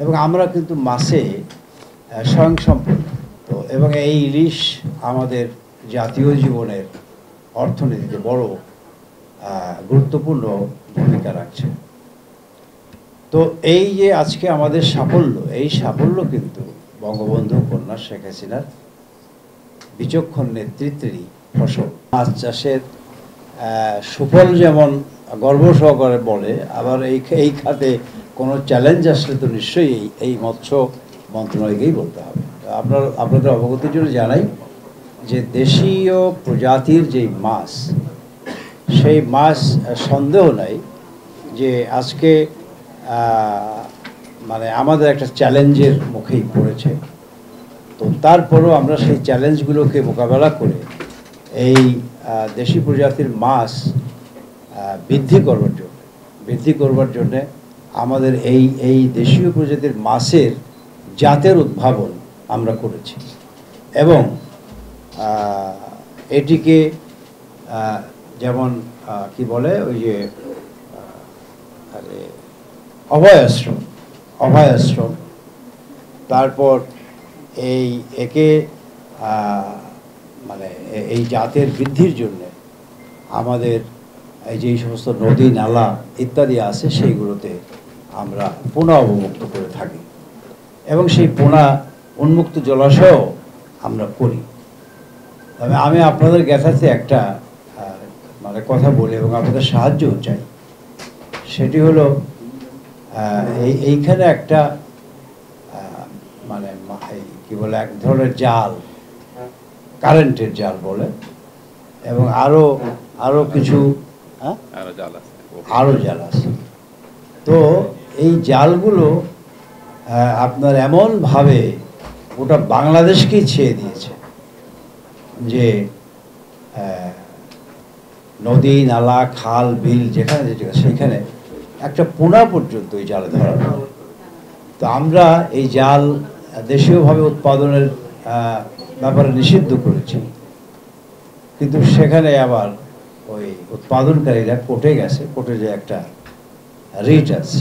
এবং আমরা কিন্তু মাছে স্বয়ংসম্পূর্ণ। তো এবং এই ইলিশ আমাদের জাতীয় জীবনের অর্থনীতিতে বড় গুরুত্বপূর্ণ ভূমিকা রাখছে। তো এই যে আজকে আমাদের সাফল্য, এই সাফল্য কিন্তু বঙ্গবন্ধু কন্যা শেখ হাসিনার বিচক্ষণ নেতৃত্বেরই ফসল। মাছ চাষের সুফল যেমন গর্ব সহকারে বলে, আবার এই খাতে কোনো চ্যালেঞ্জ আসলে তো নিশ্চয়ই এই মৎস্য মন্ত্রণালয়কেই বলতে হবে। আপনাদের অবগতির জন্য জানাই যে দেশীয় প্রজাতির যেই মাছ, সেই মাছ সন্দেহ নাই যে আজকে মানে আমাদের একটা চ্যালেঞ্জের মুখেই পড়েছে। তো তারপরেও আমরা সেই চ্যালেঞ্জগুলোকে মোকাবেলা করে এই দেশি প্রজাতির মাছ বৃদ্ধি করবার জন্যে আমাদের এই দেশীয় প্রজাতির মাছের জাতের উদ্ভাবন আমরা করেছি এবং এটিকে যেমন কি বলে ওই যে অভয়াশ্রম, তারপর একে মানে এই জাতের বৃদ্ধির জন্য আমাদের এই যে সমস্ত নদী নালা ইত্যাদি আছে সেইগুলোতে আমরা পোনা অবমুক্ত করে থাকি এবং সেই পোনা উন্মুক্ত জলাশয়ও আমরা করি। তবে আমি আপনাদের জ্ঞাতার্থে একটা মানে কথা বলি এবং আপনাদের সাহায্যও চাই। সেটি হলো এইখানে একটা মানে কি বলে এক ধরনের জাল, কারেন্টের জাল বলে, এবং আরো কিছু আরো জাল আছে। তো এই জালগুলো আপনার এমনভাবে গোটা বাংলাদেশকেই ছেয়ে দিয়েছে যে নদী নালা খাল বিল যেখানে সেখানে একটা পোনা পর্যন্ত এই জালে ধরা। তো আমরা এই জাল দেশীয়ভাবে উৎপাদনের ব্যাপারে নিষিদ্ধ করেছি, কিন্তু সেখানে আবার ওই উৎপাদনকারীরা কোর্টে গেছে, কোর্টে যে একটা রিট আছে।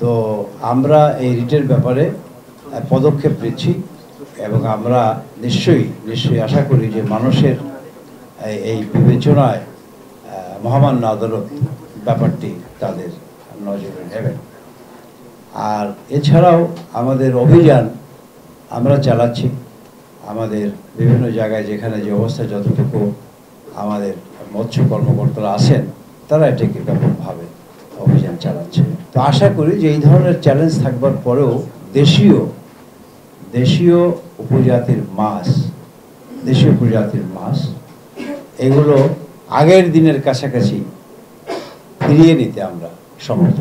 তো আমরা এই রিটের ব্যাপারে পদক্ষেপ নিচ্ছি এবং আমরা নিশ্চয়ই আশা করি যে মানুষের এই বিবেচনায় মহামান্য আদালত ব্যাপারটি তাদের নজরে নেবেন। আর এছাড়াও আমাদের অভিযান আমরা চালাচ্ছি আমাদের বিভিন্ন জায়গায়, যেখানে যে অবস্থা যতটুকু আমাদের মৎস্য কর্মকর্তারা আছেন তারা এটাকে ব্যাপকভাবে অভিযান চালাচ্ছে। তো আশা করি যে এই ধরনের চ্যালেঞ্জ থাকবার পরেও দেশীয় প্রজাতির মাছ এগুলো আগের দিনের কাছাকাছি ফিরিয়ে নিতে আমরা সমর্থ।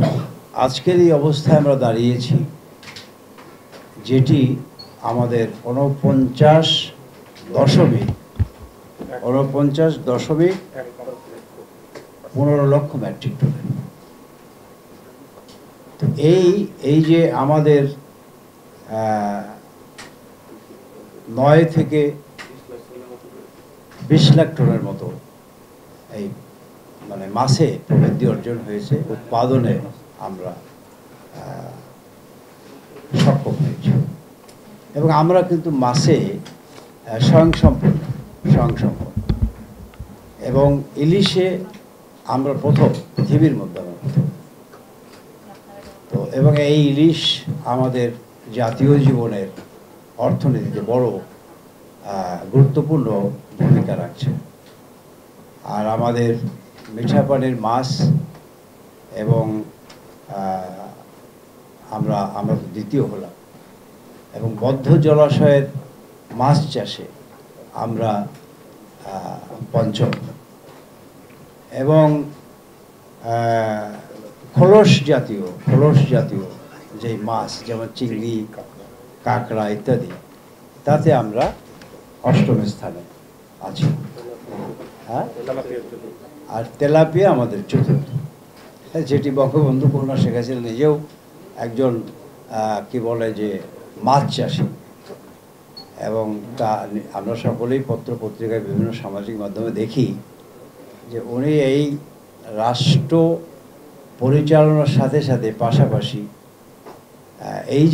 আজকের এই অবস্থায় আমরা দাঁড়িয়েছি, যেটি আমাদের 49.15 লক্ষ মেট্রিক টন। তো এই যে আমাদের 9 থেকে 20 লাখ টনের মতো এই মানে মাছে প্রবৃদ্ধি অর্জন হয়েছে, উৎপাদনে আমরা সক্ষম হয়েছি এবং আমরা কিন্তু মাছে স্বয়ংসম্পূর্ণ এবং ইলিশে আমরা প্রথম, পৃথিবীর মধ্যে আমরা প্রথম। তো এবং এই ইলিশ আমাদের জাতীয় জীবনের অর্থনীতিতে বড় গুরুত্বপূর্ণ ভূমিকা রাখছে। আর আমাদের মিঠা পানির মাছ এবং আমরা দ্বিতীয় হলাম এবং বদ্ধ জলাশয়ের মাছ চাষে আমরা পঞ্চম এবং খোলস জাতীয় যে মাছ যেমন চিংড়ি, কাঁকড়া ইত্যাদি, তাতে আমরা অষ্টম স্থানে আছি। হ্যাঁ, আর তেলাপিয়া আমাদের চতুর্থ, যেটি বঙ্গবন্ধু কন্যা শেখ হাসিনা নিজেও একজন কি বলে যে মাছ চাষি, এবং তা আমরা সকলেই পত্র পত্রিকায় বিভিন্ন সামাজিক মাধ্যমে দেখি যে উনি এই রাষ্ট্র পরিচালনার সাথে সাথে পাশাপাশি এই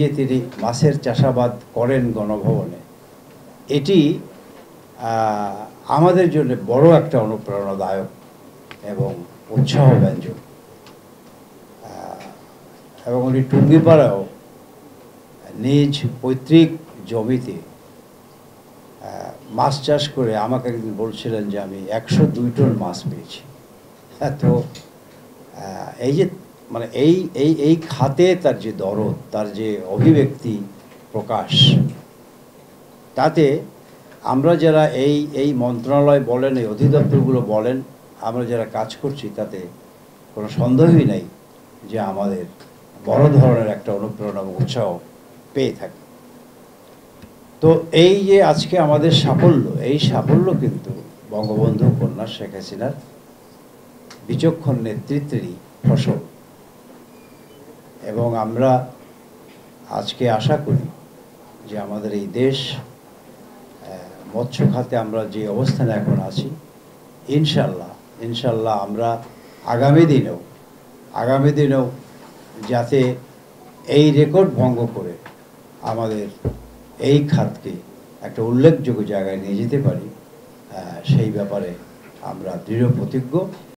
যে তিনি মাছের চাষাবাদ করেন গণভবনে, এটি আমাদের জন্য বড় একটা অনুপ্রেরণাদায়ক এবং উৎসাহব্যঞ্জক। এবং উনি টুঙ্গিপাড়াও নিজ পৈতৃক জমিতে মাছ চাষ করে আমাকে একদিন বলছিলেন যে আমি 102 টন মাছ পেয়েছি। তো এই যে মানে এই খাতে তার যে দরদ, তার যে অভিব্যক্তি প্রকাশ, তাতে আমরা যারা এই মন্ত্রণালয় বলেন, এই অধিদপ্তরগুলো বলেন, আমরা যারা কাজ করছি, তাতে কোনো সন্দেহই নেই যে আমাদের বড় ধরনের একটা অনুপ্রেরণা এবং উৎসাহ পেয়ে থাকি। তো এই যে আজকে আমাদের সাফল্য, এই সাফল্য কিন্তু বঙ্গবন্ধু কন্যা শেখ হাসিনার বিচক্ষণ নেতৃত্বেরই ফসল। এবং আমরা আজকে আশা করি যে আমাদের এই দেশ মৎস্য খাতে আমরা যে অবস্থানে এখন আছি, ইনশাল্লাহ আমরা আগামী দিনেও যাতে এই রেকর্ড ভঙ্গ করে আমাদের এই খাতকে একটা উল্লেখযোগ্য জায়গায় নিয়ে যেতে পারি, সেই ব্যাপারে আমরা দৃঢ় প্রতিজ্ঞ।